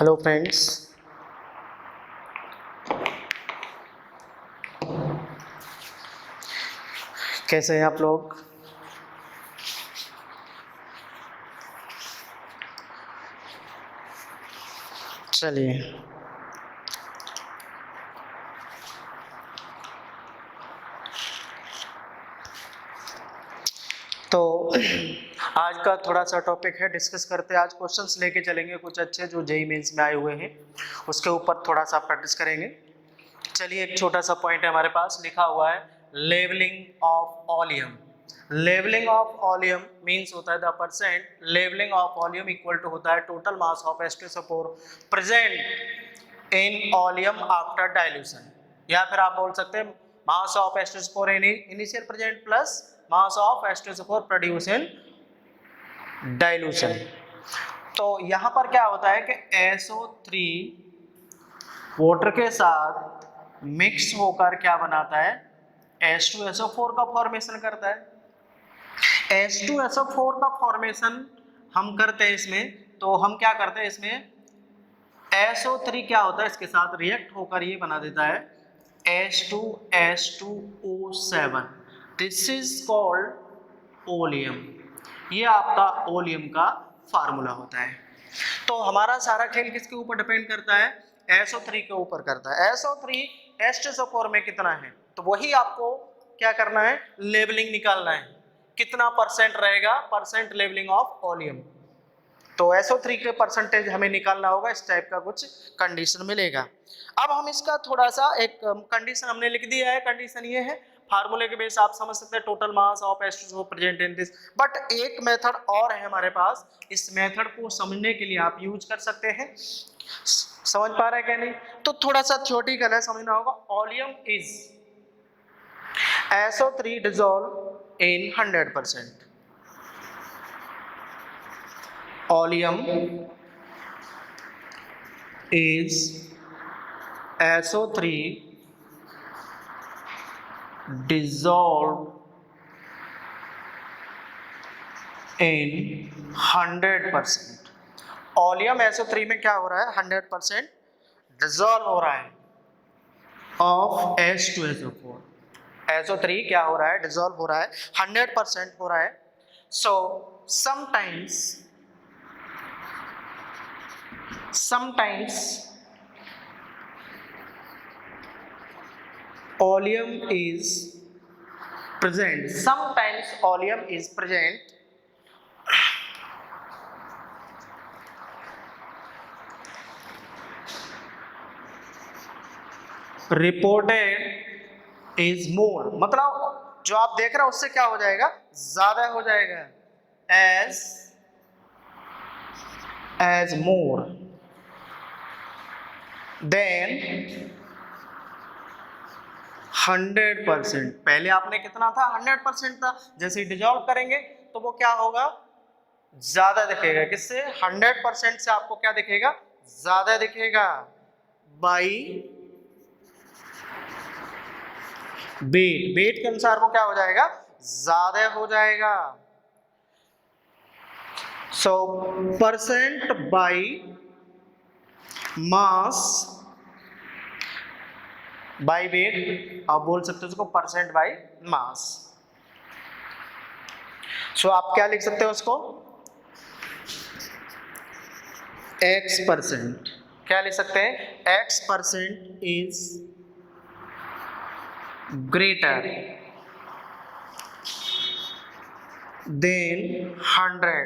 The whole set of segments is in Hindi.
हेलो फ्रेंड्स, कैसे हैं आप लोग। चलिए, तो आज का थोड़ा सा टॉपिक है, डिस्कस करते हैं। आज क्वेश्चंस लेके चलेंगे कुछ अच्छे जो जेईई मेंस में आए हुए हैं, उसके ऊपर थोड़ा सा प्रैक्टिस करेंगे। चलिए, एक छोटा सा पॉइंट है हमारे पास, लिखा हुआ है levelling of oleum. Levelling of oleum means होता है the percent levelling of oleum equal to होता है total mass of H2SO4 present in oleum after dilution, या फिर आप बोल सकते हैं mass of H2SO4 in initial present plus mass of H2SO4 produce in dilution. तो यहां पर क्या होता है कि SO3 वाटर के साथ मिक्स होकर क्या बनाता है, H2SO4 का फॉर्मेशन करता है। H2SO4 का फॉर्मेशन हम करते हैं इसमें, तो हम क्या करते हैं इसमें, SO3 क्या होता है इसके साथ रिएक्ट होकर ये बना देता है H2H2O7। This is called oleum. ये आपका ओलियम का फार्मूला होता है। तो हमारा सारा खेल किसके ऊपर डिपेंड करता है, SO3 के ऊपर करता है। SO3 H2SO4 में कितना है, तो वही आपको क्या करना है, लेवलिंग निकालना है, कितना परसेंट रहेगा, परसेंट लेवलिंग ऑफ ओलियम। तो SO3 के परसेंटेज हमें निकालना होगा, इस टाइप का कुछ कंडीशन मिलेगा। अब हम इसका थोड़ा सा एक कंडीशन हमने लिख दिया है। कंडीशन ये है, फार्मूले के बेस आप समझ सकते हैं total mass of H2SO present in this. But एक मेथड और है हमारे पास, इस मेथड को समझने के लिए आप यूज कर सकते हैं। समझ पा रहे हैं क्या नहीं, तो थोड़ा सा थ्योरेटिकल है, समझना होगा। Oleum is SO3 dissolved in 100%. Oleum is SO3 dissolved in 100%. Oleum SO3 में क्या हो रहा है, 100% डिजॉल्व हो रहा है ऑफ H2SO4। SO3 क्या हो रहा है, डिजॉल्व हो रहा है, 100% हो रहा है। सो sometimes oleum is present, sometimes oleum is present reported is more, मतलब जो आप देख रहे हो उससे क्या हो जाएगा, ज्यादा हो जाएगा, as more than 100%। पहले आपने कितना था, 100% था। जैसे डिजॉल्व करेंगे तो वो क्या होगा, ज्यादा दिखेगा। किससे, 100% से आपको क्या दिखेगा, ज्यादा दिखेगा। बाई वेट के अनुसार वो क्या हो जाएगा, ज्यादा हो जाएगा। So percent by mass by weight, आप बोल सकते हो उसको परसेंट बाई मास। सो आप क्या लिख सकते हो उसको, X%। क्या लिख सकते हैं, X% is greater than 100।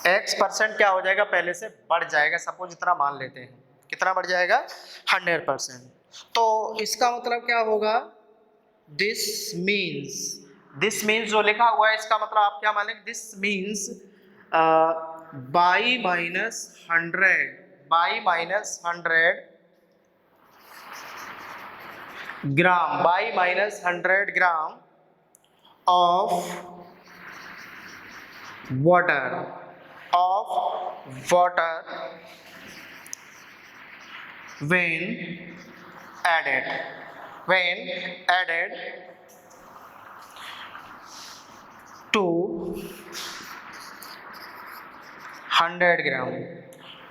X% क्या हो जाएगा, पहले से बढ़ जाएगा। सपोज इतना मान लेते हैं, कितना बढ़ जाएगा, 100%। तो इसका मतलब क्या होगा, दिस मीन्स जो लिखा हुआ है इसका मतलब आप क्या मानेंगे, this means by minus 100 gram, by minus 100 gram of water when added to 100 gram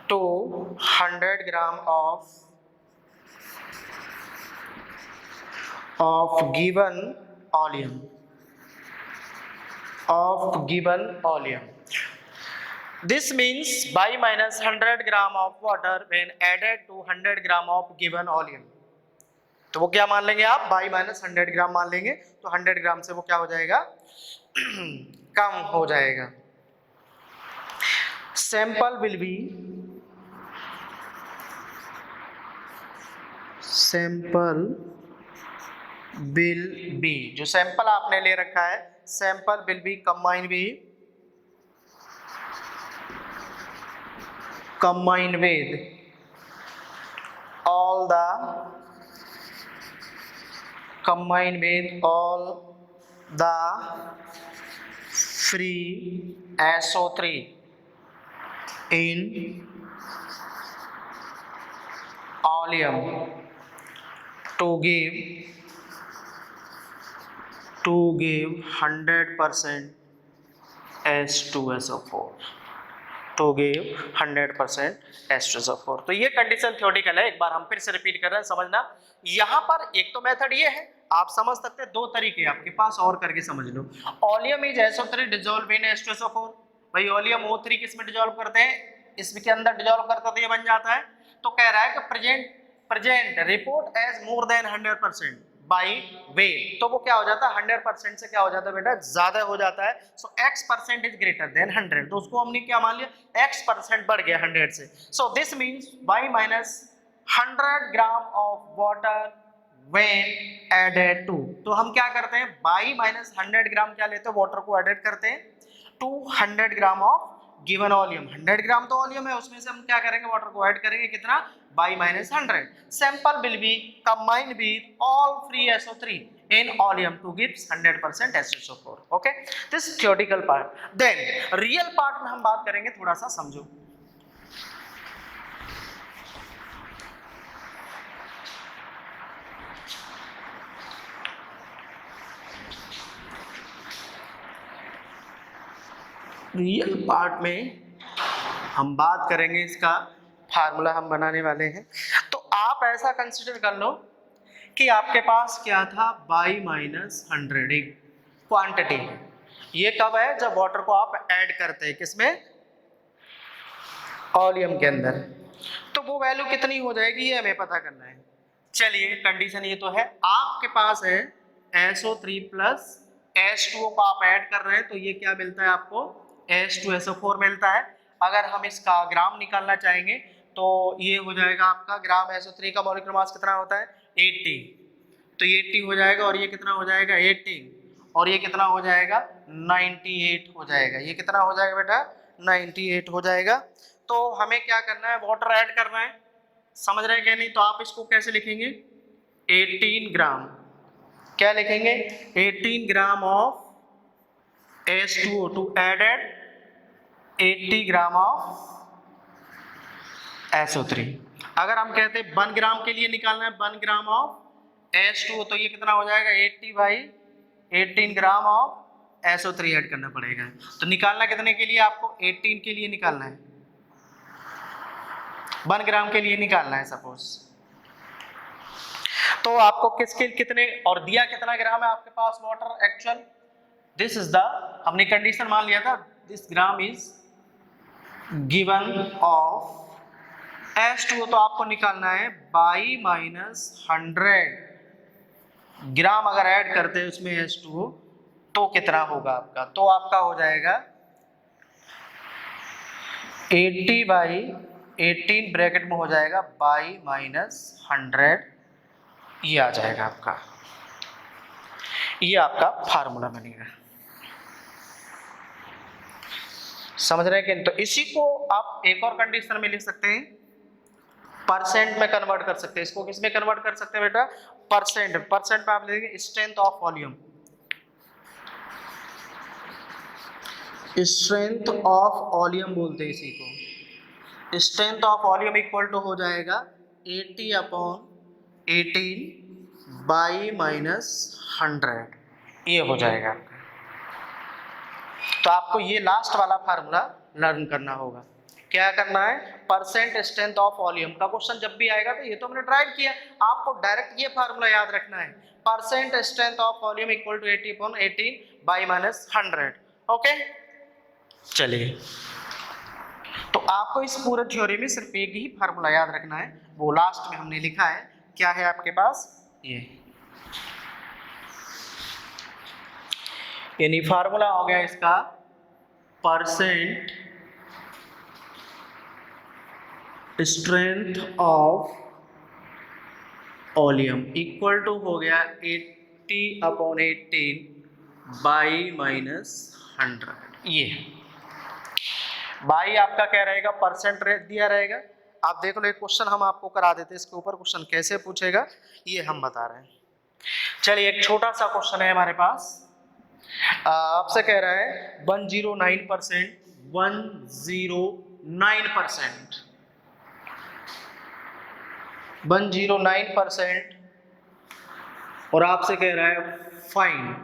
to 100 gram of given oleum, This means by minus 100 gram of water when added to 100 gram of given oleum. तो वो क्या मान लेंगे आप, बाई माइनस 100 ग्राम मान लेंगे, तो 100 ग्राम से वो क्या हो जाएगा कम हो जाएगा. सैंपल विल बी जो सैंपल आपने ले रखा है, sample will be combine with all the free SO3 in oleum to give 100% H2SO4. to give 100% H2SO4. तो ये कंडीशन थ्योरेटिकल है, एक बार हम फिर से रिपीट कर रहे हैं, समझना. यहाँ पर एक तो मेथड ये है, आप समझ सकते हैं, दो तरीके आपके पास और करके समझ लो. Oleum is SO3 dissolve in H2SO4. भाई ऑलियम O3 किस में डिसॉल्व करते हैं, इसके अंदर डिसॉल्व करते तो ये बन जाता है. तो कह रहा है कि present report as more than 100% by weight. तो वो क्या हो जाता है, 100% से क्या हो जाता है बेटा, ज्यादा हो जाता है. सो x% इज ग्रेटर देन 100. तो उसको हमने क्या मान लिया, x% बढ़ गया 100 से. So this means by minus 100 gram of water when added to. तो हम क्या करते हैं, बाई माइनस 100 ग्राम क्या लेते हैं, वाटर को एडेड करते हैं to 100 gram of given oleum. 100 gram तो ऑलियम है, उसमें से हम क्या करेंगे, वाटर को ऐड करेंगे, कितना, by minus 100. Sample will be combined with all free SO3 in oleum to gives 100% H2SO4. okay, this theoretical part. Then real part में हम बात करेंगे, थोड़ा सा समझो. रियल पार्ट में हम बात करेंगे, इसका फार्मूला हम बनाने वाले हैं. तो आप ऐसा कंसिडर कर लो कि आपके पास क्या था, बाई माइनस 100 एक क्वांटिटी है. ये कब है, जब वाटर को आप ऐड करते हैं, किसमें, ऑलियम के अंदर. तो वो वैल्यू कितनी हो जाएगी, ये हमें पता करना है. चलिए कंडीशन ये तो है, आपके पास है SO3 प्लस H2O को आप ऐड कर रहे हैं, तो ये क्या मिलता है आपको, H2SO4 मिलता है. अगर हम इसका ग्राम निकालना चाहेंगे तो ये हो जाएगा आपका, ग्राम SO3 का मॉलिक्यूलर मास कितना होता है, 80. तो 80 हो जाएगा, और ये कितना हो जाएगा, 18, और ये कितना हो जाएगा, 98 हो जाएगा. ये कितना हो जाएगा बेटा, 98 हो जाएगा. तो हमें क्या करना है, वाटर ऐड करना है. समझ रहे हैं क्या नहीं, तो आप इसको कैसे लिखेंगे, 18 ग्राम, क्या लिखेंगे, 18 gram of H2O to added 80 gram of SO3. अगर हम कहते हैं 1 ग्राम के लिए निकालना है, 1 ग्राम ऑफ H2O, तो ये कितना हो जाएगा, 80 by 18 gram of SO3 add करना पड़ेगा. तो निकालना कितने के लिए, आपको 18 के लिए निकालना है, 1 ग्राम के लिए निकालना है सपोज. तो आपको किसके कितने, और दिया कितना ग्राम है आपके पास water actual, this is the, हमने कंडीशन मान लिया था, this gram is given of H2O. तो आपको निकालना है बाई माइनस 100 ग्राम अगर ऐड करते हैं उसमें H2O, तो कितना होगा आपका, तो आपका हो जाएगा 80 बाई 18 ब्रैकेट में हो जाएगा बाई माइनस 100. ये आ जाएगा आपका, ये आपका फार्मूला बनेगा. समझ रहे हैं कि, तो इसी को आप एक और कंडीशन में लिख सकते हैं, परसेंट में कन्वर्ट कर सकते हैं. इसको किस में कन्वर्ट कर सकते हैं बेटा, परसेंट. परसेंट में आप लिखेंगे strength of volume, strength of volume बोलते हैं इसी को. Strength of volume equal to हो जाएगा 80 अपॉन 18 बाई माइनस 100. ये हो जाएगा आपका. तो आपको ये लास्ट वाला फार्मूला लर्न करना होगा. क्या करना है, परसेंट स्ट्रेंथ ऑफ वॉल्यूम का क्वेश्चन जब भी आएगा तो ये तो हमने ड्राइव किया, आपको डायरेक्ट ये फार्मूला याद रखना है, percent strength of volume equal to 80/18 by minus 100। Okay, चलिए, तो आपको इस पूरे थ्योरी में सिर्फ एक ही फार्मूला याद रखना है, वो लास्ट में हमने लिखा है, क्या है आपके पास, ये यानी फार्मूला हो गया इसका percent strength of volume equal to हो गया 80/18 बाई माइनस 100। ये बाई आपका क्या रहेगा, परसेंट दिया रहेगा। आप देख लो, एक क्वेश्चन हम आपको करा देते हैं इसके ऊपर, क्वेश्चन कैसे पूछेगा ये हम बता रहे हैं। चलिए, एक छोटा सा क्वेश्चन है हमारे पास, आपसे कह रहा है 109%, 109% और आपसे कह रहा है फाइन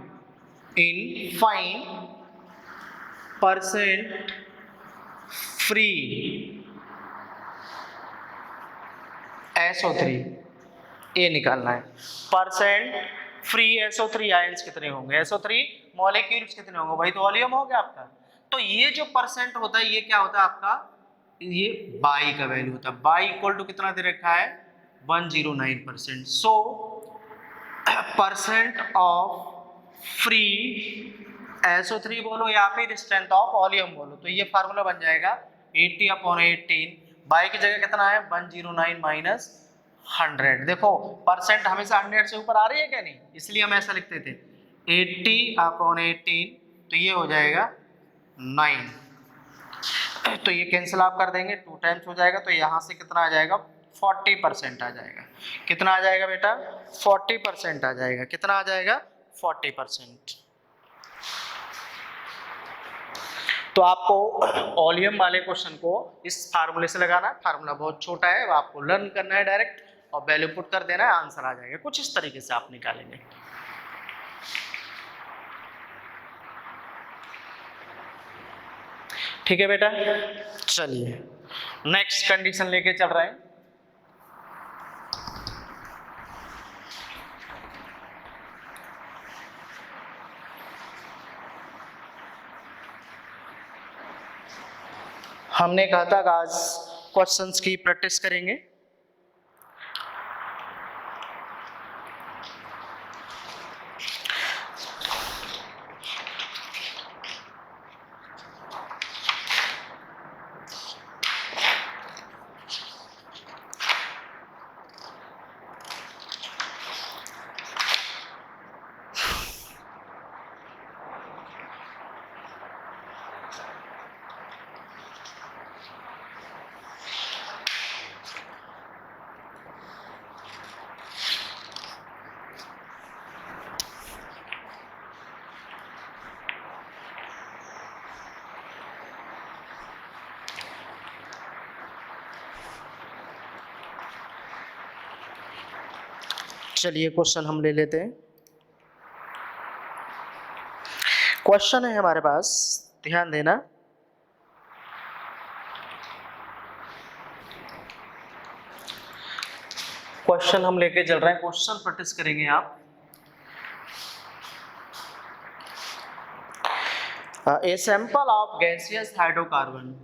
परसेंट फ्री SO3, ये निकालना है। परसेंट फ्री SO3 आयंस कितने होंगे, SO3 मॉलिक्यूल्स कितने होंगे, वही तो वॉल्यूम हो गया आपका। तो ये जो परसेंट होता है ये क्या होता है आपका, ये बाई का वैल्यू होता है। बाई इक्वल टू कितना दे रखा है, 109%। सो परसेंट ऑफ फ्री SO3 बोलो या फिर स्ट्रेंथ ऑफ वॉल्यूम बोलो, तो ये फार्मूला बन जाएगा 80/18। बाई की जगह कितना है, 109 माइनस 100। देखो परसेंट हमेशा 100 से ऊपर आ रही है क्या, नहीं, इसलिए हम ऐसा लिखते थे 80/18, तो ये हो जाएगा 9, तो ये कैंसिल आप कर देंगे, 2 टाइम्स हो जाएगा, तो यहाँ से कितना आ जाएगा, 40% आ जाएगा। कितना आ जाएगा बेटा, 40% आ जाएगा। कितना आ जाएगा, 40%। तो आपको वॉल्यूम वाले क्वेश्चन को इस फार्मूले से लगाना है। फार्मूला बहुत छोटा है, वो आपको लर्न करना है डायरेक्ट, और वैल्यू पुट कर देना है, आंसर आ जाएगा। कुछ इस तरीके से आप निकालेंगे। ठीक है बेटा, चलिए नेक्स्ट कंडीशन लेके चल रहे हैं। हमने कहा था कि आज क्वेश्चंस की प्रैक्टिस करेंगे। चलिए क्वेश्चन हम ले लेते हैं। क्वेश्चन है हमारे पास, ध्यान देना। क्वेश्चन हम लेके चल रहे हैं, क्वेश्चन प्रैक्टिस करेंगे आप। A sample of gaseous hydrocarbon,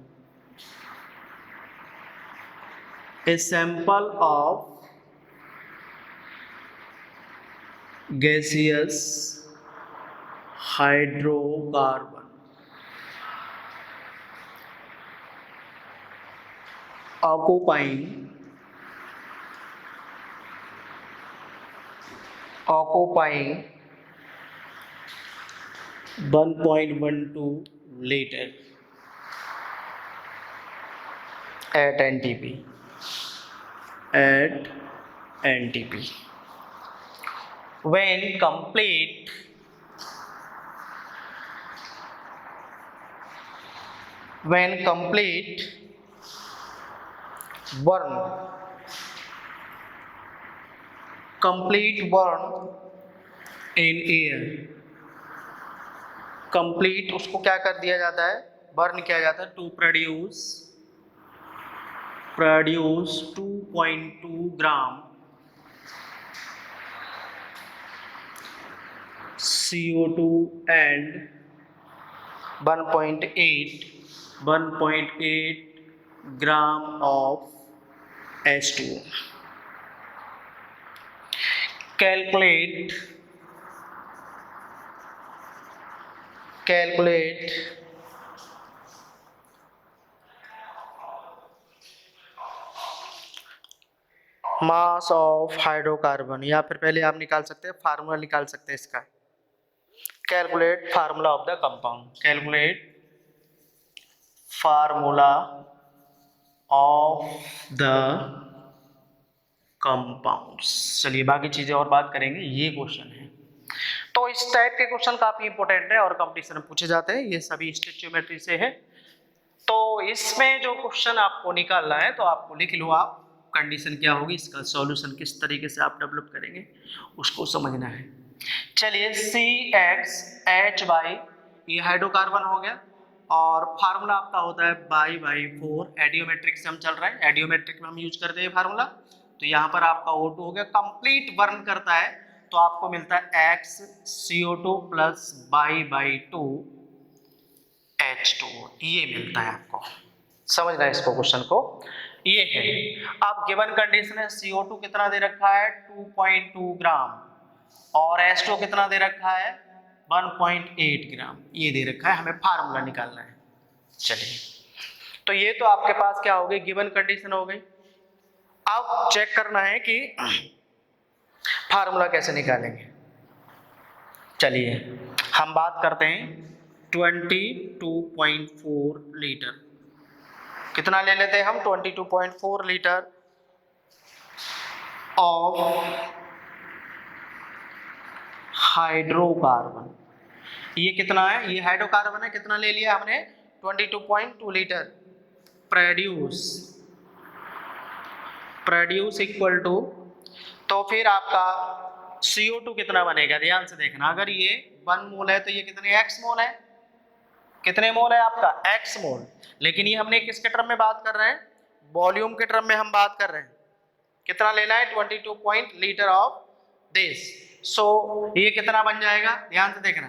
a sample of gaseous hydrocarbon occupying 1.12 liter at NTP. When complete burn in air, complete उसको क्या कर दिया जाता है, बर्न किया जाता है to produce produce 2.2 gram CO2 and 1.8 gram of H2O. Calculate mass of hydrocarbon, या फिर पहले आप निकाल सकते हैं, फार्मूला निकाल सकते हैं इसका। Calculate formula of the compound, calculate formula of the compounds. चलिए बाकी चीजें और बात करेंगे, ये क्वेश्चन है। तो इस टाइप के क्वेश्चन काफी इंपॉर्टेंट है और कंपटीशन में पूछे जाते हैं, ये सभी स्टोइचियोमेट्री से है। तो इसमें जो क्वेश्चन आपको निकालना है तो आपको लिख लो आप कंडीशन क्या होगी, इसका सॉल्यूशन किस तरीके से आप डेवलप करेंगे उसको समझना है। चलिए CXH ये हाइड्रोकार्बन हो गया और फार्मूला आपका होता है बाई/4। एडियोमेट्रिक से हम चल रहे हैं, एडियोमेट्रिक में हम यूज करते हैं फार्मूला। तो यहाँ पर आपका O2 हो गया, कंप्लीट बर्न करता है तो आपको मिलता है XCO2 प्लस बाई/2 H2O, ये मिलता है आपको। समझना है इसको, क्वेश्चन को, ये है। अब गिवन कंडीशन है, CO2 कितना दे रखा है 2.2 ग्राम और H2O कितना दे रखा है 1.8 ग्राम, ये दे रखा है, हमें फार्मूला निकालना है। चलिए तो ये तो आपके पास क्या हो गई, गिवन कंडीशन हो गई। अब चेक करना है कि फार्मूला कैसे निकालेंगे। चलिए हम बात करते हैं 22.4 लीटर, कितना ले लेते हैं हम 22.4 लीटर ऑफ हाइड्रोकार्बन। ये कितना है, ये हाइड्रोकार्बन है, कितना ले लिया हमने 22.2 लीटर। प्रोड्यूस इक्वल टू, तो फिर आपका CO2 कितना बनेगा, ध्यान से देखना। अगर ये 1 मोल है तो ये कितने x मोल है, कितने मोल है आपका x मोल। लेकिन ये हमने किसके टर्म में बात कर रहे हैं, वॉल्यूम के टर्म में हम बात कर रहे हैं। कितना लेना है 22 लीटर ऑफ दिस। सो ये कितना बन जाएगा, ध्यान से देखना,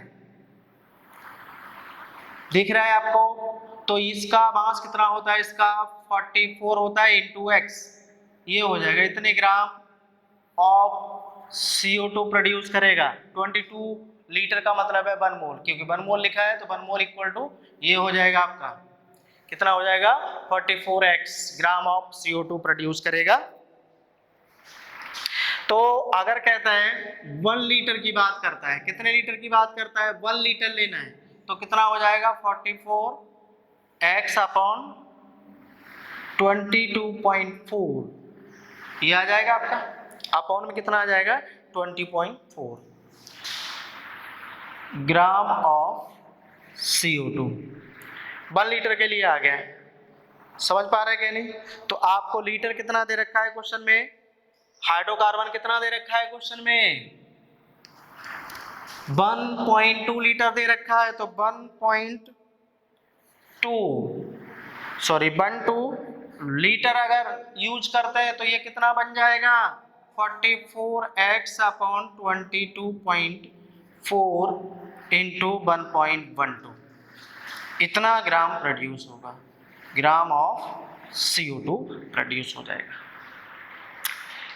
दिख रहा है आपको। तो इसका मास कितना होता है, इसका 44 होता है इंटू x, ये हो जाएगा इतने ग्राम ऑफ CO2 प्रोड्यूस करेगा। 22 लीटर का मतलब है 1 मोल, क्योंकि 1 मोल लिखा है तो 1 मोल इक्वल टू ये हो जाएगा आपका, कितना हो जाएगा 44x gram of CO2 produce करेगा। तो अगर कहता है 1 लीटर की बात करता है, कितने लीटर की बात करता है, 1 लीटर लेना है तो कितना हो जाएगा 44x अपॉन 22.4, ये आ जाएगा आपका। अपॉन में कितना आ जाएगा 20.4 ग्राम ऑफ CO2 1 लीटर के लिए आ गया। समझ पा रहे हैं कि नहीं। तो आपको लीटर कितना दे रखा है क्वेश्चन में, हाइड्रोकार्बन कितना दे रखा है क्वेश्चन में 1.2 लीटर दे रखा है। तो 1.2 लीटर अगर यूज करते हैं तो ये कितना बन जाएगा 44x अपॉन 22.4 इंटू 1.12, इतना ग्राम प्रोड्यूस होगा, ग्राम ऑफ CO2 प्रोड्यूस हो जाएगा।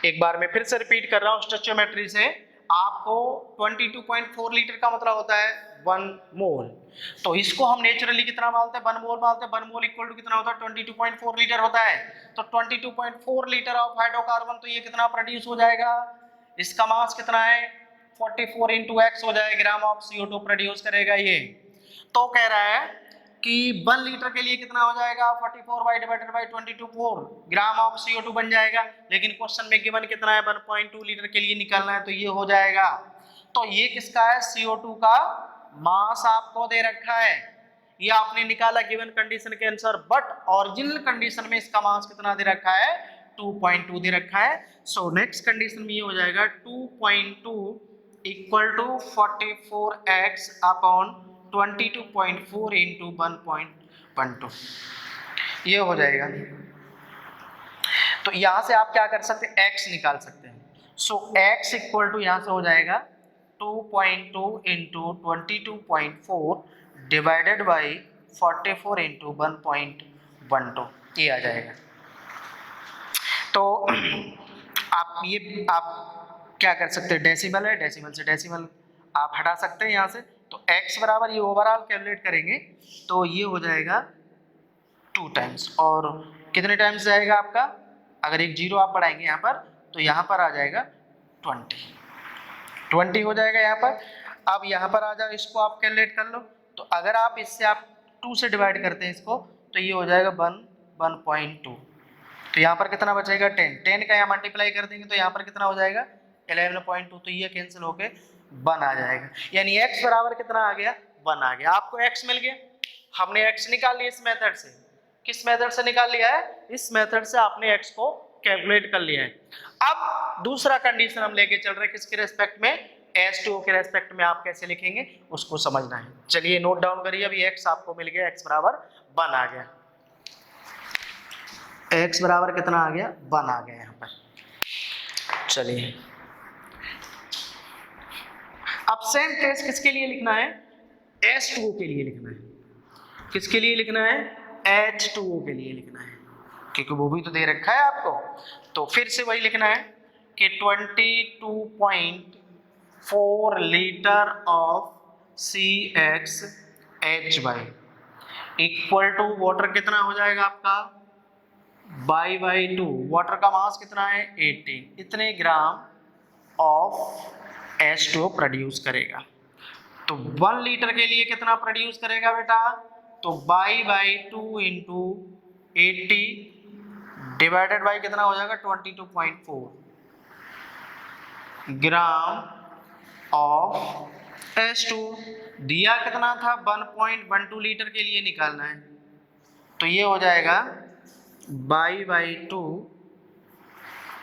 एक बार मैं फिर से रिपीट कर रहा हूं स्टोइचियोमेट्री से। आपको 22.4 लीटर का मतलब होता है 1 मोल, तो इसको हम नेचुरली कितना मानते हैं 1 मोल मानते हैं। 1 मोल इक्वल टू कितना होता है 22.4 लीटर होता है। तो 22.4 लीटर ऑफ हाइड्रोकार्बन, तो ये कितना प्रोड्यूस हो जाएगा, इसका मास कितना है 44 इंटू x हो जाएगा, ग्राम ऑफ CO2 प्रोड्यूस करेगा ये। तो कह रहा है कि 1 लीटर के लिए कितना हो जाएगा 44/22 ग्राम ऑफ CO2 बन जाएगा। लेकिन क्वेश्चन में गिवन कितना है 1.2 लीटर के लिए निकालना है, तो ये हो जाएगा। तो ये किसका है CO2 का मास आपको दे रखा है, ये आपने निकाला गिवन कंडीशन के आंसर, बट ओरिजिनल कंडीशन में इसका मास कितना दे रखा है 2.2 दे रखा है। सो नेक्स्ट कंडीशन में ये हो जाएगा 2.2 equal to 44x upon 22.4 into 1.12, ये हो जाएगा। तो यहाँ से आप क्या कर सकते हैं, x निकाल सकते हैं। सो x इक्वल टू यहाँ से हो जाएगा 2.2 इंटू 22.4 डिवाइडेड बाई 44 इंटू 1.12, ये आ जाएगा। तो आप क्या कर सकते हैं, डेसिमल है, डेसिमल से डेसिमल आप हटा सकते हैं यहाँ से। तो x बराबर ये ओवरऑल कैलकुलेट करेंगे तो ये हो जाएगा 2 टाइम्स, और कितने टाइम्स जाएगा आपका, अगर एक जीरो आप बढ़ाएंगे यहाँ पर तो यहाँ पर आ जाएगा 20 हो जाएगा यहाँ पर। अब यहाँ पर आ जाओ, इसको आप कैलकुलेट कर लो। तो अगर आप इससे आप 2 से डिवाइड करते हैं इसको तो ये हो जाएगा 1.2। तो यहाँ पर कितना बचेगा 10 का यहाँ मल्टीप्लाई कर देंगे तो यहाँ पर कितना हो जाएगा 11.2। तो ये कैंसिल होके 1 आ जाएगा, यानी x बराबर कितना आ गया 1 आ गया। आपको x मिल गया, हमने x निकाल लिया इस मेथड से। किस मेथड से निकाल लिया है, इस मेथड से आपने x को कैलकुलेट कर लिया है। अब दूसरा कंडीशन हम लेके चल रहे हैं, किसके रेस्पेक्ट में, H2O के रेस्पेक्ट में। आप कैसे लिखेंगे उसको समझना है। चलिए नोट डाउन करिए, अभी x आपको मिल गया, x बराबर 1 आ गया। x बराबर कितना आ गया 1 आ गया यहाँ पर। चलिए अब सेम केस किसके लिए लिखना है, H2O के लिए लिखना है। किसके लिए लिखना है, H2O के लिए लिखना है, क्योंकि वो भी तो दे रखा है आपको। तो फिर से वही लिखना है कि 22.4 litre of CXH equal to water कितना हो जाएगा आपका बाई 2। वाटर का मास कितना है 18, इतने ग्राम ऑफ H2O प्रोड्यूस करेगा। तो 1 लीटर के लिए कितना प्रोड्यूस करेगा बेटा, तो बाई 2 इंटू 80 डिवाइडेड बाई कितना हो जाएगा 22.4 ग्राम ऑफ H2O। दिया कितना था 1.12 लीटर के लिए निकालना है, तो ये हो जाएगा by 2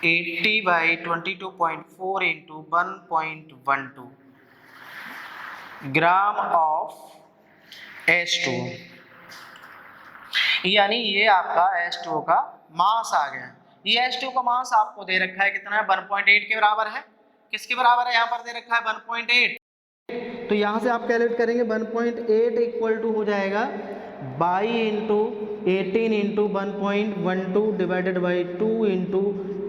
80 by 22.4 into 1.12 gram of H2O, यानी ये आपका H2O का मास आ गया। ये H2O का मास आपको दे रखा है कितना है 1.8 के बराबर है। किसके बराबर है, यहाँ पर दे रखा है 1.8। तो यहाँ से आप कैलकुलेट करेंगे 1.8 इक्वल टू हो जाएगा by into 18 into 1.12 divided by 2 into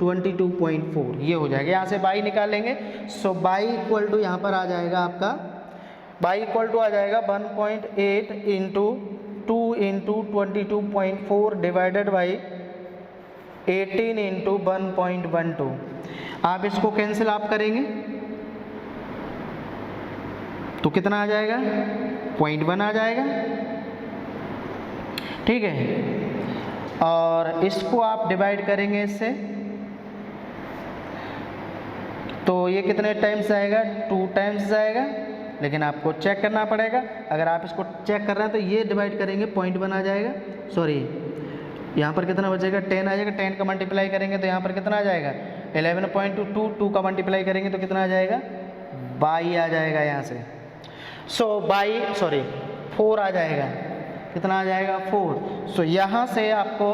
22.4, ये हो जाएगा। यहाँ से बाई निकालेंगे, सो बाई इक्वल टू यहाँ पर आ जाएगा आपका, बाई इक्वल टू आ जाएगा 1.8 into 2 into 22.4 divided by 18 into 1.12। आप इसको कैंसिल आप करेंगे तो कितना आ जाएगा 0.1 आ जाएगा, ठीक है। और इसको आप डिवाइड करेंगे इससे तो ये कितने टाइम्स आएगा 2 टाइम्स जाएगा, लेकिन आपको चेक करना पड़ेगा। अगर आप इसको चेक कर रहे हैं तो ये डिवाइड करेंगे 0.1 आ जाएगा, सॉरी यहाँ पर कितना बचेगा 10 आ जाएगा। 10 का मल्टीप्लाई करेंगे तो यहाँ पर कितना आ जाएगा 11.2, 2 का मल्टीप्लाई करेंगे तो कितना आ जाएगा 22 आ जाएगा यहाँ से। सो 4 आ जाएगा, कितना आ जाएगा 4। सो यहाँ से आपको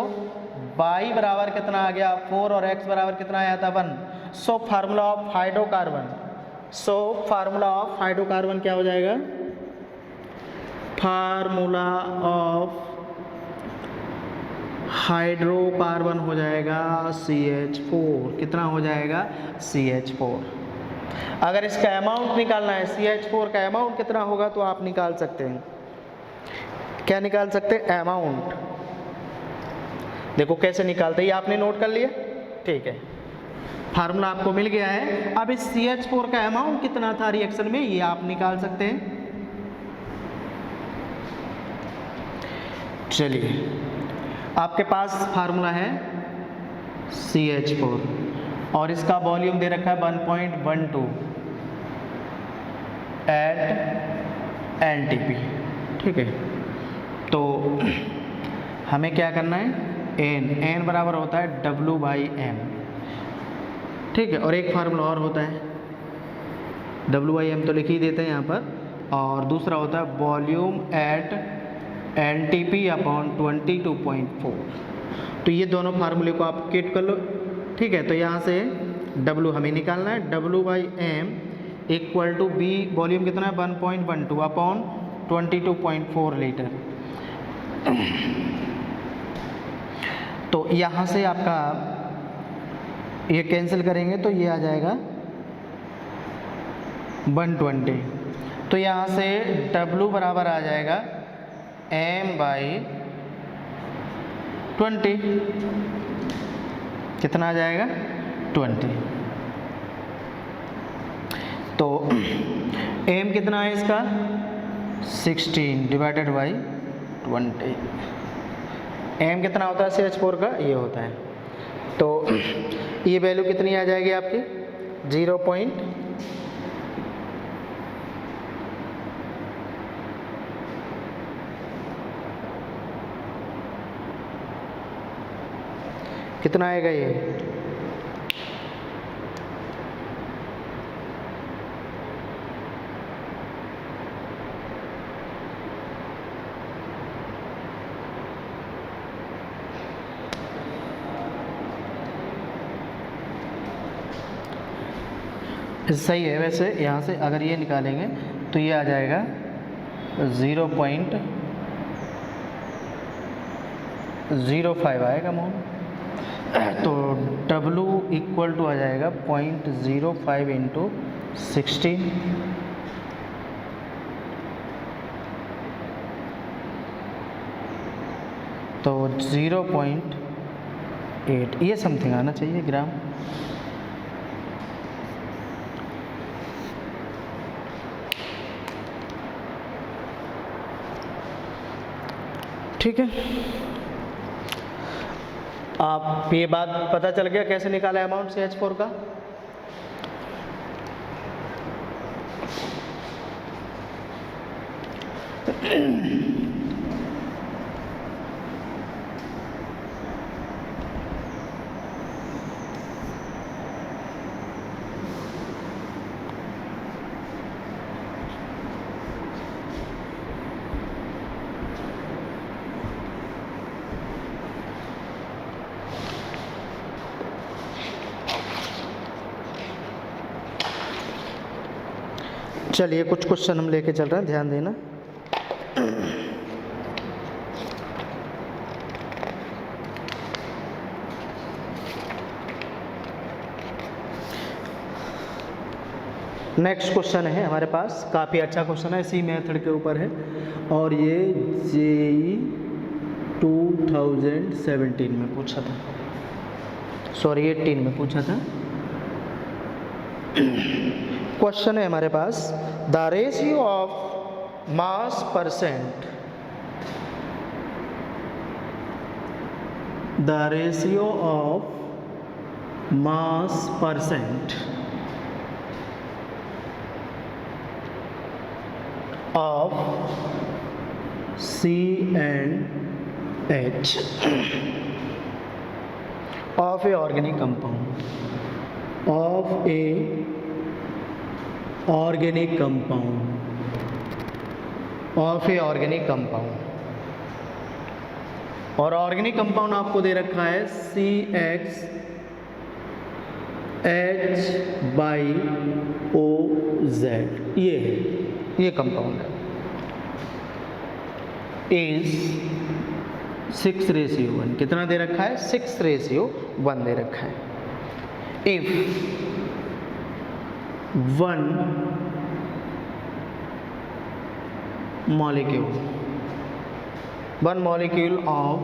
y बराबर कितना आ गया 4 और x बराबर कितना आया था 1। So formula of hydrocarbon, formula of hydrocarbon क्या हो जाएगा, फार्मूला ऑफ हाइड्रोकार्बन हो जाएगा CH4। कितना हो जाएगा CH4। अगर इसका अमाउंट निकालना है CH4 का अमाउंट कितना होगा तो आप निकाल सकते हैं, क्या निकाल सकते हैं अमाउंट। देखो कैसे निकालते हैं, ये आपने नोट कर लिया, ठीक है। फार्मूला आपको मिल गया है। अब इस CH4 का अमाउंट कितना था रिएक्शन में ये आप निकाल सकते हैं। चलिए आपके पास फार्मूला है CH4 और इसका वॉल्यूम दे रखा है 1.12 एट NTP, ठीक है। तो हमें क्या करना है n बराबर होता है W/m, ठीक है। और एक फार्मूला और होता है W/m तो लिख ही देते हैं यहाँ पर, और दूसरा होता है वॉल्यूम एट NTP/22.4, तो ये दोनों फार्मूले को आप केट कर लो, ठीक है। तो यहाँ से W हमें निकालना है, W/m equal to B, volume कितना है 1.12 अपॉन 22.4 लीटर। तो यहाँ से आपका ये कैंसिल करेंगे तो ये आ जाएगा 120। तो यहाँ से W बराबर आ जाएगा m/20, कितना आ जाएगा 20। तो m कितना है इसका 16 डिवाइडेड बाई 20। m कितना होता है CH4 का, ये होता है। तो ये वैल्यू कितनी आ जाएगी आपकी 0. कितना आएगा ये सही है। वैसे यहाँ से अगर ये निकालेंगे तो ये आ जाएगा 0.05 आएगा मोल। तो W इक्वल टू आ जाएगा 0.05 इंटू 16। तो 0.8 ये समथिंग आना चाहिए ग्राम। ठीक है, आप ये बात पता चल गया कैसे निकाला अमाउंट CH4 का। चलिए कुछ क्वेश्चन हम लेके चल रहे हैं, ध्यान देना। नेक्स्ट क्वेश्चन है हमारे पास, काफ़ी अच्छा क्वेश्चन है, इसी मेथड के ऊपर है और ये JEE 2017 में पूछा था, सॉरी 18 में पूछा था। क्वेश्चन है हमारे पास, the ratio of mass percent, the ratio of mass percent of C and H of a organic compound, of a organic compound, of a organic compound। और ऑर्गेनिक कंपाउंड आपको दे रखा है CXHOZ, ये कंपाउंड है, इज 6:1। कितना दे रखा है 6:1 दे रखा है। If 1 molecule of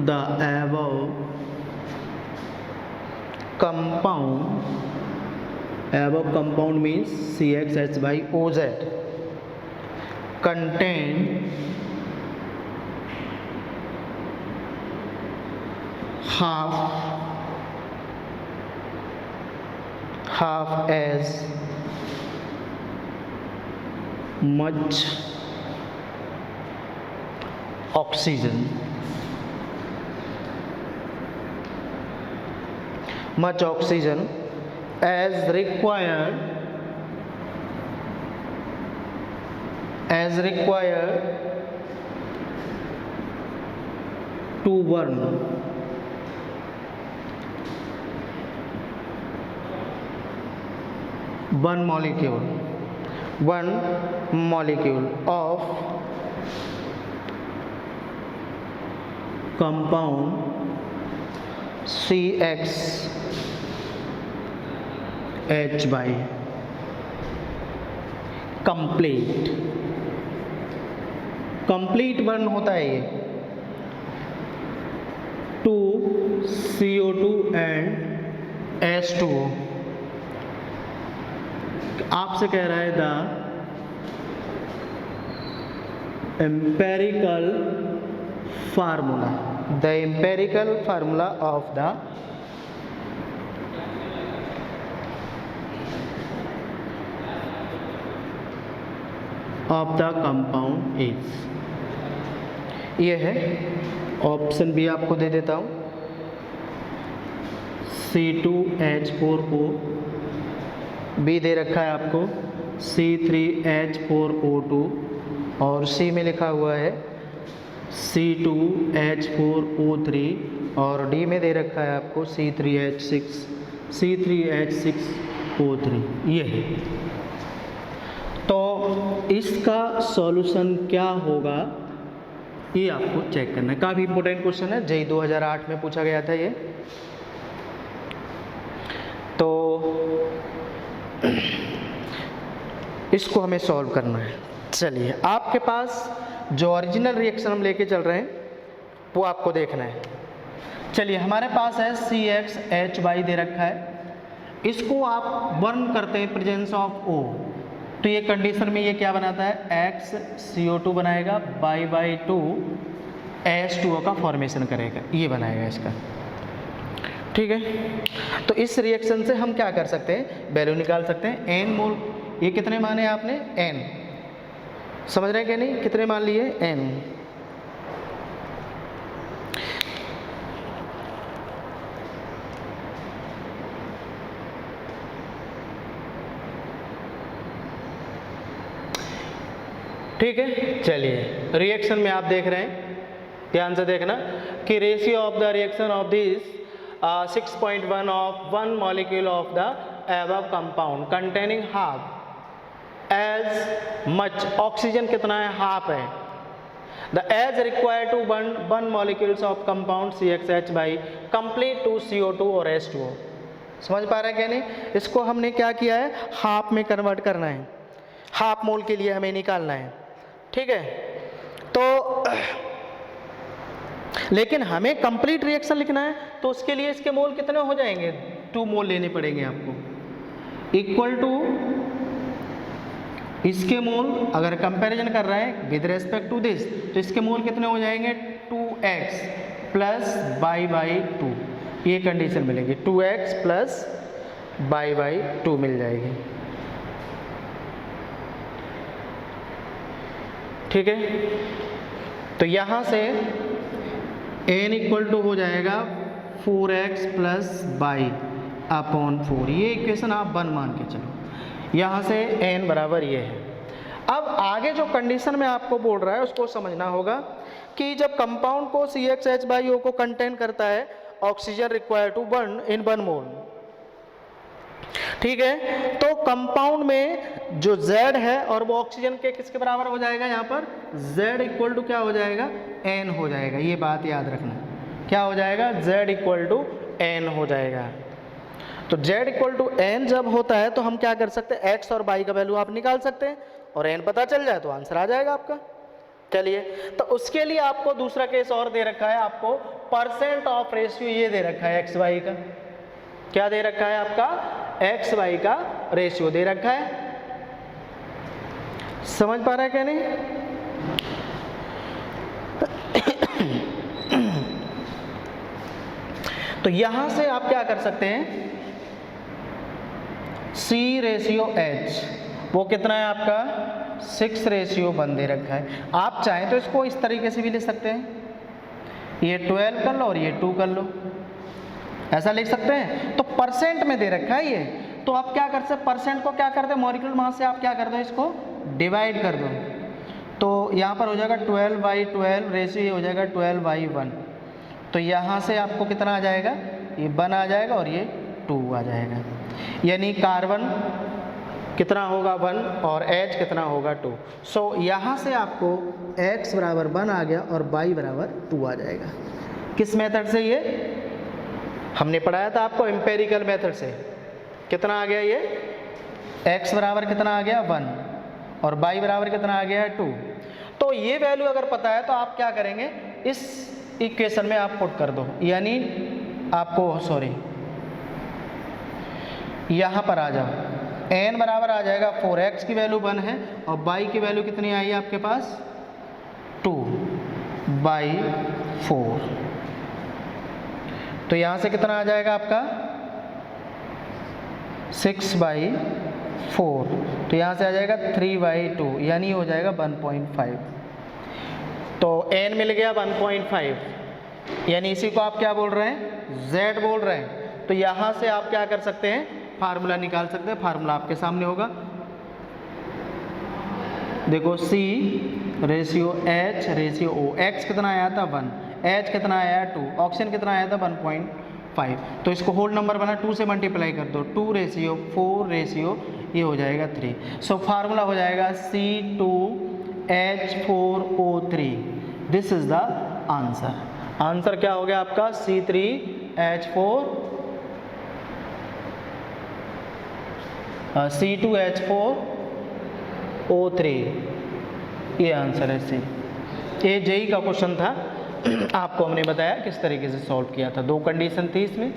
the above compound means CXHOZ contain half as much oxygen as required to 1, one molecule of compound CXH by complete burn होता है ये 2 CO2 एंड H2O। आपसे कह रहा है the empirical formula of the compound is, ये है ऑप्शन बी आपको दे देता हूँ, C2H4O, बी दे रखा है आपको C3H4O2 और सी में लिखा हुआ है C2H4O3 और डी में दे रखा है आपको C3H6O3, ये है। तो इसका सॉल्यूशन क्या होगा ये आपको चेक करना है। काफ़ी इंपॉर्टेंट क्वेश्चन है, जेईई 2008 में पूछा गया था ये। तो इसको हमें सॉल्व करना है। चलिए, आपके पास जो ओरिजिनल रिएक्शन हम लेके चल रहे हैं वो आपको देखना है। चलिए, हमारे पास है CXH दे रखा है, इसको आप बर्न करते हैं प्रेजेंस ऑफ O, तो ये कंडीशन में ये क्या बनाता है, XCO2 बनाएगा, बाई 2 H2O का फॉर्मेशन करेगा, ये बनाएगा इसका। ठीक है, तो इस रिएक्शन से हम क्या कर सकते हैं, वैल्यू निकाल सकते हैं। N मोल, ये कितने माने आपने, N, समझ रहे हैं कि नहीं, कितने मान लिए, N। ठीक है, चलिए रिएक्शन में आप देख रहे हैं, ध्यान से देखना कि ratio of the reaction of this 6.1 of 1 molecule of the above compound containing half as much, oxygen कितना है, हाफ है, the as required to 1 molecules of compound CXH by complete to CO2 और H2O। समझ पा रहे हैं क्या नहीं, इसको हमने क्या किया है, हाफ में कन्वर्ट करना है, हाफ मोल के लिए हमें निकालना है। ठीक है, तो लेकिन हमें कंप्लीट रिएक्शन लिखना है, तो उसके लिए इसके मोल कितने हो जाएंगे, 2 मोल लेने पड़ेंगे आपको, इक्वल टू इसके मोल, अगर कंपैरिजन कर रहा है विद रेस्पेक्ट टू दिस, तो इसके मोल कितने हो जाएंगे, 2x प्लस बाई 2, ये कंडीशन मिलेगी, 2x प्लस बाई 2 मिल जाएगी। ठीक है, तो यहाँ से n इक्वल टू हो जाएगा 4x प्लस बाई अपॉन 4, ये इक्वेशन आप 1 मान के चलो, यहाँ से n बराबर ये है। अब आगे जो कंडीशन में आपको बोल रहा है उसको समझना होगा कि जब कंपाउंड को CXH/O को कंटेन करता है, ऑक्सीजन रिक्वायर टू बर्न इन 1 मोल। ठीक है, तो कंपाउंड में जो Z है और वो ऑक्सीजन के किसके बराबर हो जाएगा, यहाँ पर Z इक्वल टू क्या हो जाएगा, N हो जाएगा, ये बात याद रखना, क्या हो जाएगा, Z इक्वल टू N हो जाएगा। तो Z इक्वल टू N जब होता है तो हम क्या कर सकते हैं, X और Y का वैल्यू आप निकाल सकते हैं और N पता चल जाए तो आंसर आ जाएगा आपका। चलिए, तो उसके लिए आपको दूसरा केस और दे रखा है, आपको परसेंट ऑफ रेशियो ये दे रखा है XY का, क्या दे रखा है आपका, XY का रेशियो दे रखा है। समझ पा रहा है क्या नहीं, तो यहां से आप क्या कर सकते हैं, C/H वो कितना है आपका, 6/1 दे रखा है। आप चाहें तो इसको इस तरीके से भी ले सकते हैं, ये 12 कर लो और ये 2 कर लो, ऐसा लिख सकते हैं। तो परसेंट में दे रखा है ये, तो आप क्या कर सकते, परसेंट को क्या करते हैं, मॉलिक्यूलर मास से आप क्या कर दो, इसको डिवाइड कर दो, तो यहाँ पर हो जाएगा 12/12, रेशियो ये हो जाएगा 12/1, तो यहाँ से आपको कितना आ जाएगा, ये 1 आ जाएगा और ये 2 आ जाएगा, यानी कार्बन कितना होगा 1 और H कितना होगा 2। सो यहाँ से आपको X बराबर 1 आ गया और Y बराबर 2 आ जाएगा। किस मेथड से? ये हमने पढ़ाया था आपको एम्पेरिकल मेथड से। कितना आ गया ये, X बराबर कितना आ गया 1 और Y बराबर कितना आ गया है 2। तो ये वैल्यू अगर पता है तो आप क्या करेंगे, इस इक्वेशन में आप पुट कर दो, यानी आपको यहाँ पर आ जाओ, n बराबर आ जाएगा 4x की वैल्यू 1 है और y की वैल्यू कितनी आई है आपके पास 2/4। तो यहाँ से कितना आ जाएगा आपका 6/4, तो यहाँ से आ जाएगा 3/2, यानी हो जाएगा 1.5। तो n मिल गया 1.5, यानी इसी को आप क्या बोल रहे हैं, z बोल रहे हैं। तो यहाँ से आप क्या कर सकते हैं, फार्मूला निकाल सकते हैं। फार्मूला आपके सामने होगा, देखो C ratio H ratio O, X कितना आया था 1, H कितना आया 2, ऑक्सीजन कितना आया था 1.5। तो इसको होल नंबर बना, 2 से मल्टीप्लाई कर दो, 2 रेशियो 4 रेशियो ये हो जाएगा 3। सो फार्मूला हो जाएगा C2H4O3। This is the answer. Answer क्या हो गया आपका C2H4O3, ये आंसर है सी। ये जेई का क्वेश्चन था, आपको हमने बताया किस तरीके से सॉल्व किया था। 2 कंडीशन थी इसमें।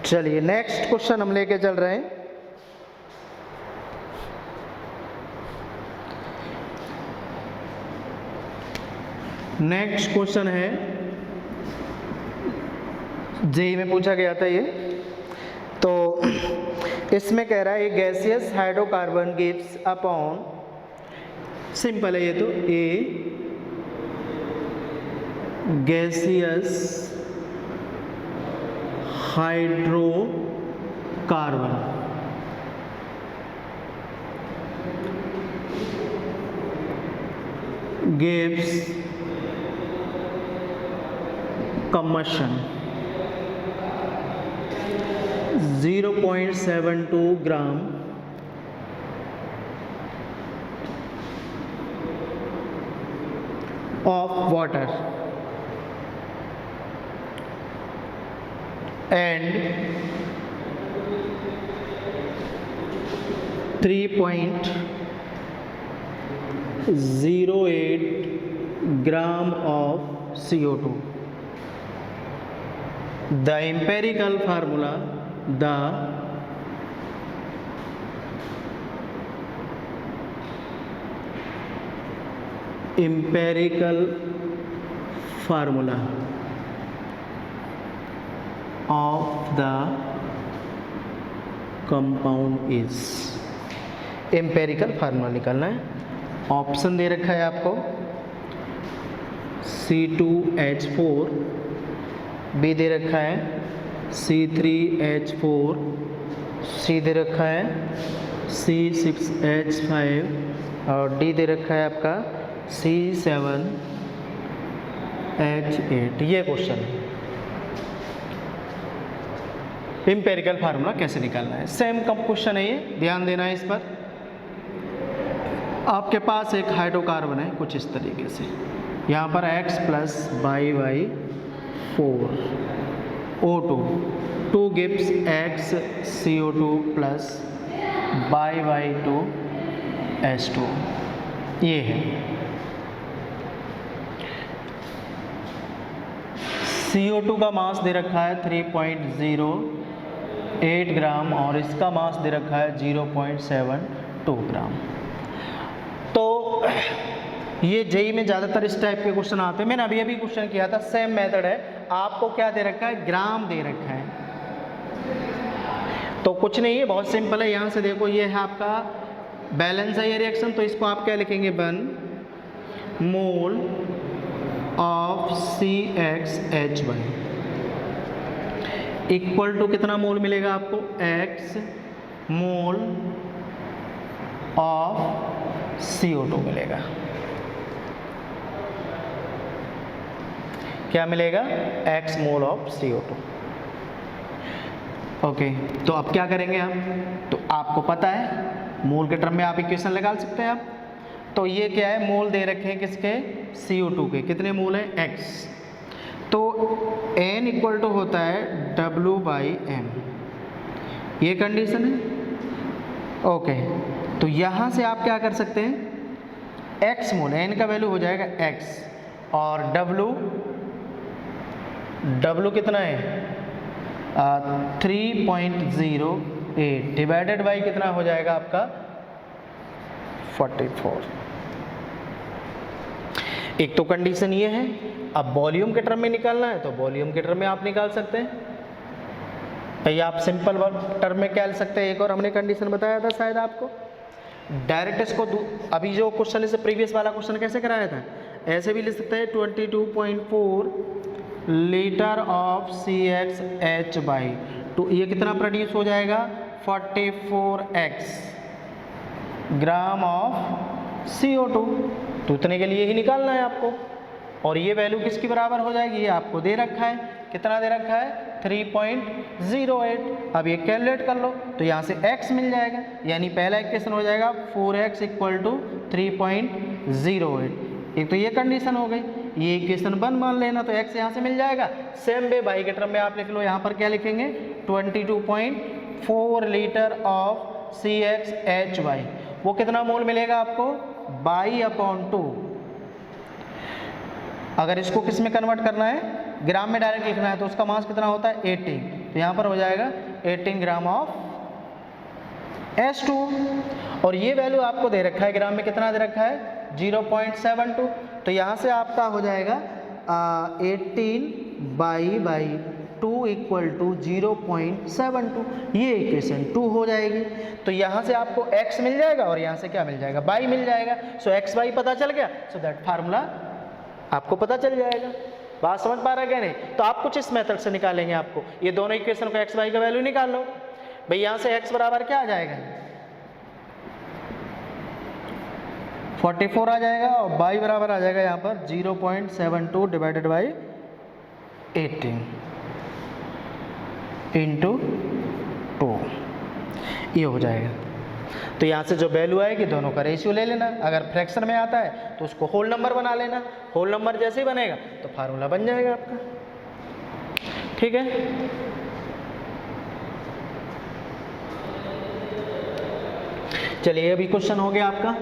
चलिए नेक्स्ट क्वेश्चन हम लेके चल रहे हैं। नेक्स्ट क्वेश्चन है, जेई में पूछा गया था ये। तो इसमें कह रहा है gaseous hydrocarbon gives upon, simple है ये तो, ए gaseous hydrocarbon gives combustion 0.72 gram of water and 3.08 gram of CO2. The empirical formula, of the compound is, empirical formula निकालना है। ऑप्शन दे रखा है आपको C2H4, बी दे रखा है C3H4, सी दे रखा है C6H5 और डी दे रखा है आपका C7H8। ये क्वेश्चन है, एम्पेरिकल फार्मूला कैसे निकालना है। सेम कब क्वेश्चन है ये, ध्यान देना है इस पर। आपके पास एक हाइड्रोकार्बन है कुछ इस तरीके से, यहाँ पर X + Y/4 O2, 2 gives X CO2 + Y/2 H2, ये है। CO2 का मास दे रखा है 3.08 ग्राम और इसका मास दे रखा है 0.72 ग्राम। तो ये जेई में ज़्यादातर इस टाइप के क्वेश्चन आते हैं। मैंने अभी अभी क्वेश्चन किया था, सेम मेथड है। आपको क्या दे रखा है, ग्राम दे रखा है। तो कुछ नहीं है, बहुत सिंपल है। यहाँ से देखो, ये है आपका बैलेंस है ये रिएक्शन, तो इसको आप क्या लिखेंगे, 1 mole of CXH1 equal to कितना मोल मिलेगा आपको, X मोल ऑफ CO2 मिलेगा। क्या मिलेगा, X mole of CO2। Okay, तो अब क्या करेंगे हम, तो आपको पता है मोल के टर्म में आप इक्वेशन निकाल सकते हैं आप। तो ये क्या है, मोल दे रखे हैं किसके, CO2 के। कितने मोल है, X। तो N इक्वल टू होता है W/M, ये कंडीशन है। ओके, तो यहाँ से आप क्या कर सकते हैं, X मोल, N का वैल्यू हो जाएगा X और W कितना है, 3.08 डिवाइडेड बाई कितना हो जाएगा आपका 44। एक तो कंडीशन ये है। अब वॉल्यूम के टर्म में निकालना है तो वॉल्यूम के टर्म में आप निकाल सकते हैं। भैया आप सिंपल टर्म में क्या ले सकते हैं, एक और हमने कंडीशन बताया था शायद आपको। डायरेक्ट इसको अभी जो क्वेश्चन इससे प्रीवियस वाला क्वेश्चन कैसे कराया था, ऐसे भी लिख सकते हैं 22.4 लीटर ऑफ CXH/2। ये कितना प्रोड्यूस हो जाएगा, 44x ग्राम ऑफ CO2। तो उतने के लिए ही निकालना है आपको। और ये वैल्यू किसकी बराबर हो जाएगी, ये आपको दे रखा है। कितना दे रखा है, 3.08। अब ये कैलकुलेट कर लो तो यहाँ से x मिल जाएगा, यानी पहला इक्वेशन हो जाएगा 4x इक्वल टू 3.08। एक तो ये कंडीशन हो गई, ये इक्वेशन 1 मान लेना, तो x यहाँ से मिल जाएगा। सेम वे बाई के टर्म में आप लिख लो, यहाँ पर क्या लिखेंगे, 22.4 लीटर ऑफ CXH/, वो कितना मोल मिलेगा आपको, 22/2। अगर इसको किस में कन्वर्ट करना है, ग्राम में डायरेक्ट लिखना है, तो उसका मास कितना होता है, 18। तो यहाँ पर हो जाएगा 18 ग्राम ऑफ H2। और ये वैल्यू आपको दे रखा है, ग्राम में कितना दे रखा है, 0.72। तो यहाँ से आपका हो जाएगा 18/2 इक्वल टू 0.72। ये इक्वेशन 2 हो जाएगी। तो यहाँ से आपको x मिल जाएगा और यहाँ से क्या मिल जाएगा, y मिल जाएगा। सो x/y पता चल गया, सो दैट फार्मूला आपको पता चल जाएगा। बात समझ पा रहा है क्या नहीं? तो आप कुछ इस मेथड से निकालेंगे। आपको ये दोनों इक्वेशन को x/y का वैल्यू निकाल लो। भाई यहाँ से x बराबर क्या आ जाएगा, 44 आ जाएगा और y बराबर आ जाएगा यहाँ पर 0.72 डिवाइडेड बाई 18 इंटू 2, ये हो जाएगा। तो यहाँ से जो वैल्यू आएगी दोनों का रेशियो ले लेना। अगर फ्रैक्शन में आता है तो उसको होल नंबर बना लेना। होल नंबर जैसे ही बनेगा तो फार्मूला बन जाएगा आपका। ठीक है, चलिए अभी क्वेश्चन हो गया आपका।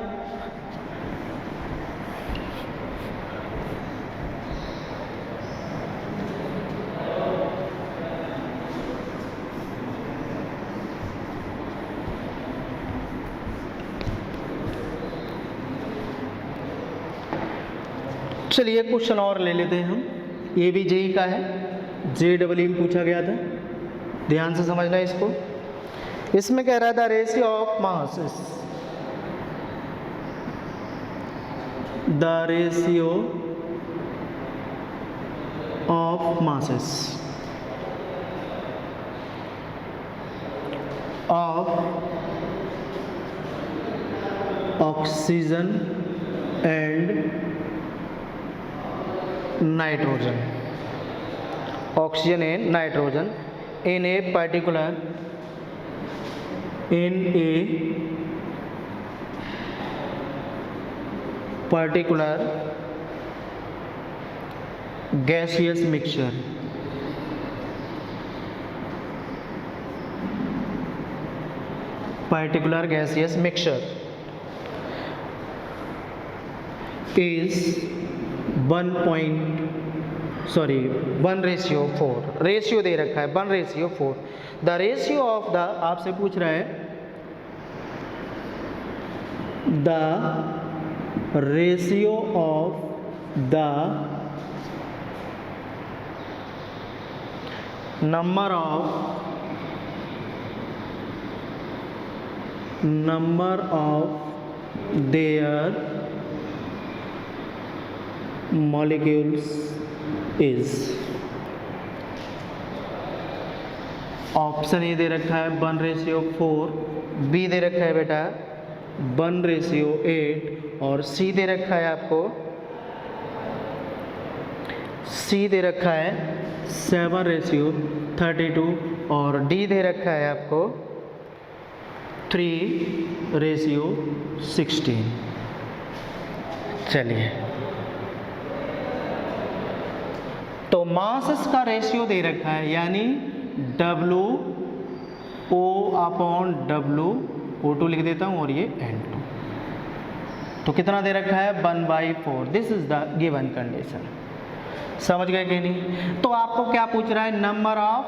चलिए क्वेश्चन और ले लेते हैं हम। ये भी जेई का है, JEE में पूछा गया था, ध्यान से समझना इसको। इसमें कह रहा था ratio of masses, the ratio of masses of oxygen and nitrogen, oxygen and nitrogen in a particular gaseous mixture is 1.2 sorry 1:4 ratio दे रखा है 1:4। द रेशियो ऑफ द, आपसे पूछ रहा है the ratio of the number of their molecules is, option A दे रखा है 1:4, बी दे रखा है बेटा 1:8 और सी दे रखा है आपको, सी दे रखा है 7:32 और डी दे रखा है आपको 3:16। चलिए, तो मासेस का रेशियो दे रखा है, यानी WO/W, O2 लिख देता हूं और ये N2, तो कितना दे रखा है 1/4। This is the given condition. समझ गए कि नहीं? तो आपको क्या पूछ रहा है, number of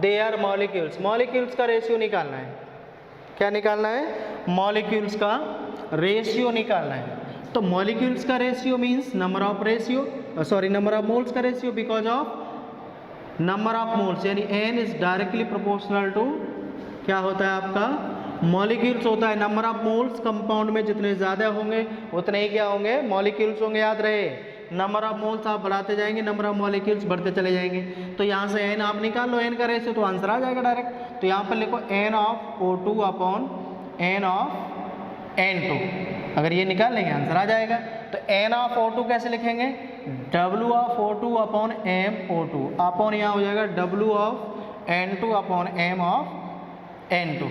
their molecules, molecules का रेशियो निकालना है। क्या निकालना है? मॉलिक्यूल्स का रेशियो निकालना है। तो मॉलिक्यूल्स का ratio means number of ratio, sorry number of moles का ratio because of number of moles, यानी n is directly proportional to क्या होता है आपका मॉलिक्यूल्स होता है। नंबर ऑफ मोल्स कंपाउंड में जितने ज़्यादा होंगे उतने ही क्या होंगे मॉलिक्यूल्स होंगे। याद रहे, नंबर ऑफ मोल्स आप बढ़ाते जाएंगे, नंबर ऑफ मॉलिक्यूल्स बढ़ते चले जाएंगे। तो यहाँ से n आप निकाल लो, n का रेशियो, तो आंसर आ जाएगा डायरेक्ट। तो यहाँ पर लिखो n of O2 upon n of N2, अगर ये निकाल लेंगे आंसर आ जाएगा। तो n ऑफ O2 कैसे लिखेंगे, W of O2 upon M O2 upon यहाँ हो जाएगा W of N2 upon M of N2,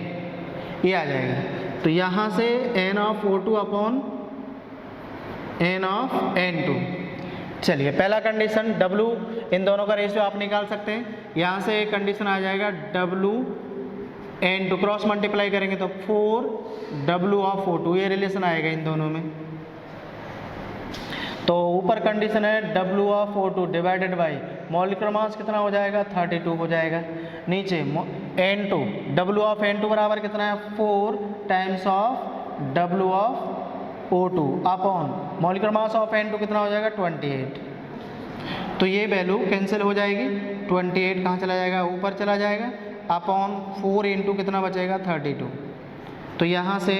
ये आ जाएगा। तो यहाँ से n of O2 upon n of N2। चलिए, पहला कंडीशन W, इन दोनों का रेशियो आप निकाल सकते हैं। यहाँ से एक कंडीशन आ जाएगा W N2, क्रॉस मल्टीप्लाई करेंगे तो 4W ऑफ O2, ये रिलेशन आएगा इन दोनों में। तो ऊपर कंडीशन है W of O2 divided by molecular mass कितना हो जाएगा 32 हो जाएगा। नीचे N2, W ऑफ N2 बराबर कितना है 4 times of W of O2 upon molecular mass of N2 कितना हो जाएगा 28। तो ये वैल्यू कैंसिल हो जाएगी, 28 कहाँ चला जाएगा, ऊपर चला जाएगा, अपॉन 4 इंटू कितना बचेगा 32। तो यहाँ से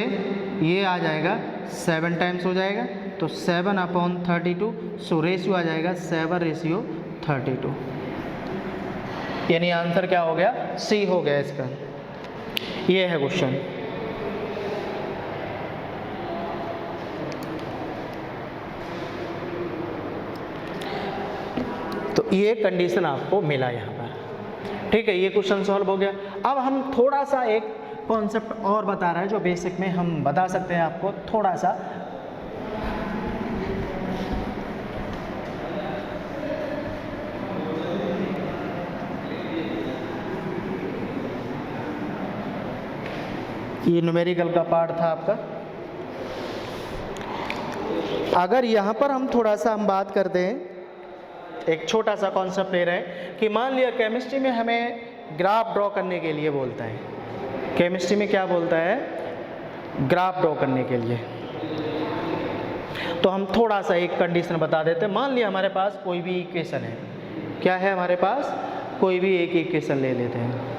ये आ जाएगा 7 टाइम्स हो जाएगा, तो 7 अपॉन 32, सो रेशियो आ जाएगा 7:32। यानी आंसर क्या हो गया, सी हो गया इसका। ये है क्वेश्चन। तो ये कंडीशन आपको मिला यहाँ पर, ठीक है। ये क्वेश्चन सॉल्व हो गया। अब हम थोड़ा सा एक कॉन्सेप्ट और बता रहा है जो बेसिक में हम बता सकते हैं आपको थोड़ा सा। ये न्यूमेरिकल का पार्ट था आपका। अगर यहाँ पर हम थोड़ा सा हम बात करते हैं, एक छोटा सा कॉन्सेप्ट ले रहे हैं कि मान लिया केमिस्ट्री में हमें ग्राफ ड्रॉ करने के लिए बोलता है। केमिस्ट्री में क्या बोलता है, ग्राफ ड्रॉ करने के लिए। तो हम थोड़ा सा एक कंडीशन बता देते हैं। मान लिया हमारे पास कोई भी इक्वेशन है, क्या है हमारे पास, कोई भी एक इक्वेशन ले लेते हैं।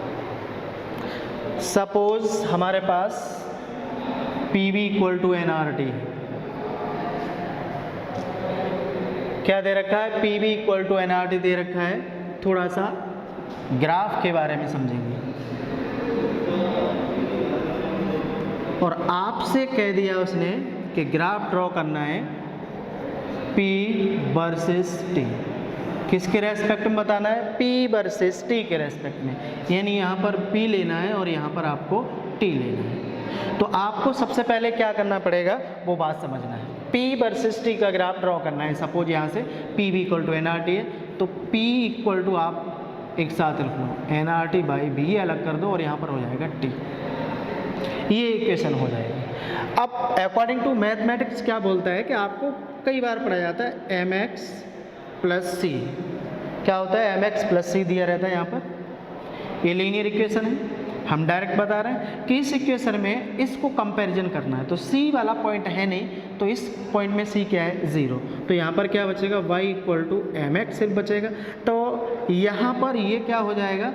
सपोज हमारे पास PV इक्वल टू nRT, क्या दे रखा है, PV इक्वल टू nRT दे रखा है। थोड़ा सा ग्राफ के बारे में समझेंगे। और आपसे कह दिया उसने कि ग्राफ ड्रॉ करना है P वर्सेस T, किसके रेस्पेक्ट में बताना है, P वर्सेस T के रेस्पेक्ट में। यानी यहाँ पर P लेना है और यहाँ पर आपको T लेना है। तो आपको सबसे पहले क्या करना पड़ेगा वो बात समझना है। P वर्सेस T का ग्राफ ड्रॉ करना है। सपोज यहाँ से PV इक्वल टू nRT है, तो P इक्वल टू आप एक साथ लिख लो nRT बाई B, अलग कर दो और यहाँ पर हो जाएगा T। ये इक्वेशन हो जाएगी। अब अकॉर्डिंग टू मैथमेटिक्स क्या बोलता है कि आपको कई बार पढ़ा जाता है mx प्लस c, क्या होता है mx प्लस सी दिया रहता है यहाँ पर, ये लीनियर इक्वेशन है। हम डायरेक्ट बता रहे हैं कि इस इक्वेशन में इसको कंपैरिजन करना है, तो c वाला पॉइंट है नहीं, तो इस पॉइंट में c क्या है 0, तो यहाँ पर क्या बचेगा y इक्वल टू mx सिर्फ बचेगा। तो यहाँ पर ये क्या हो जाएगा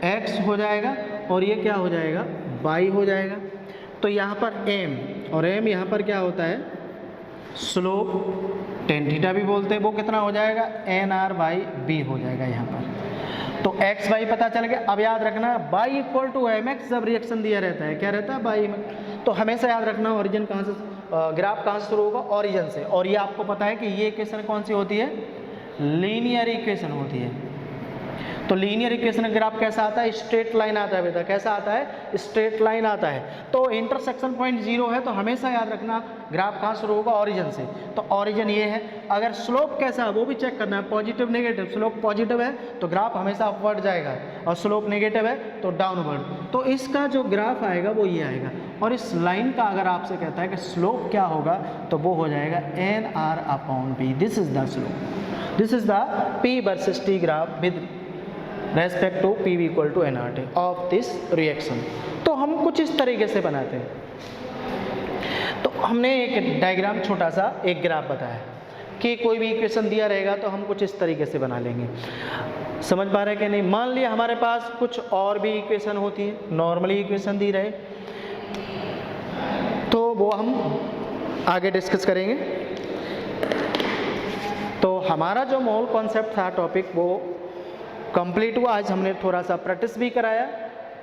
x हो जाएगा और ये क्या हो जाएगा y हो जाएगा। तो यहाँ पर m और m यहाँ पर क्या होता है स्लोप, टेन थीटा भी बोलते हैं, वो कितना हो जाएगा nr/b हो जाएगा यहाँ पर। तो x y पता चल गया। अब याद रखना y इक्वल टू mx जब रिएक्शन दिया रहता है क्या रहता है y में, तो हमेशा याद रखना ओरिजिन कहाँ से, ग्राफ कहाँ से शुरू होगा ओरिजिन से। और ये आपको पता है कि ये इक्वेशन कौन सी होती है लीनियर इक्वेशन होती है। तो लीनियर इक्वेशन ग्राफ कैसा आता है स्ट्रेट लाइन आता है बेटा, कैसा आता है स्ट्रेट लाइन आता है। तो इंटरसेक्शन पॉइंट 0 है, तो हमेशा याद रखना ग्राफ कहाँ शुरू होगा ओरिजिन से। तो ओरिजिन ये है। अगर स्लोप कैसा है वो भी चेक करना है, पॉजिटिव नेगेटिव। स्लोप पॉजिटिव है तो ग्राफ हमेशा अपवर्ड जाएगा और स्लोप नेगेटिव है तो डाउनवर्ड। तो इसका जो ग्राफ आएगा वो ये आएगा। और इस लाइन का अगर आपसे कहता है कि स्लोप क्या होगा तो वो हो जाएगा nr/p। This is the slope, this is the p versus t graph with respect to P V equal to nRT of this reaction. तो हम कुछ इस तरीके से बनाते हैं। तो हमने एक डायग्राम छोटा सा एक ग्राफ बताया कि कोई भी इक्वेशन दिया रहेगा तो हम कुछ इस तरीके से बना लेंगे। समझ पा रहे हैं कि नहीं। मान लिया हमारे पास कुछ और भी इक्वेशन होती है, नॉर्मली इक्वेशन दी रहे तो वो हम आगे डिस्कस करेंगे। तो हमारा जो मूल कॉन्सेप्ट था टॉपिक वो कंप्लीट हुआ। आज हमने थोड़ा सा प्रैक्टिस भी कराया,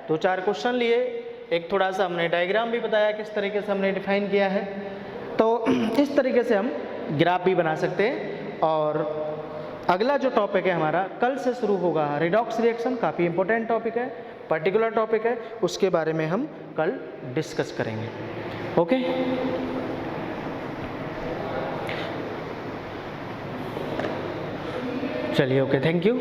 2-4 क्वेश्चन लिए, एक थोड़ा सा हमने डायग्राम भी बताया किस तरीके से हमने डिफाइन किया है। तो इस तरीके से हम ग्राफ भी बना सकते हैं। और अगला जो टॉपिक है हमारा कल से शुरू होगा रिडॉक्स रिएक्शन, काफ़ी इंपॉर्टेंट टॉपिक है, पर्टिकुलर टॉपिक है, उसके बारे में हम कल डिस्कस करेंगे। ओके, चलिए, ओके, थैंक यू।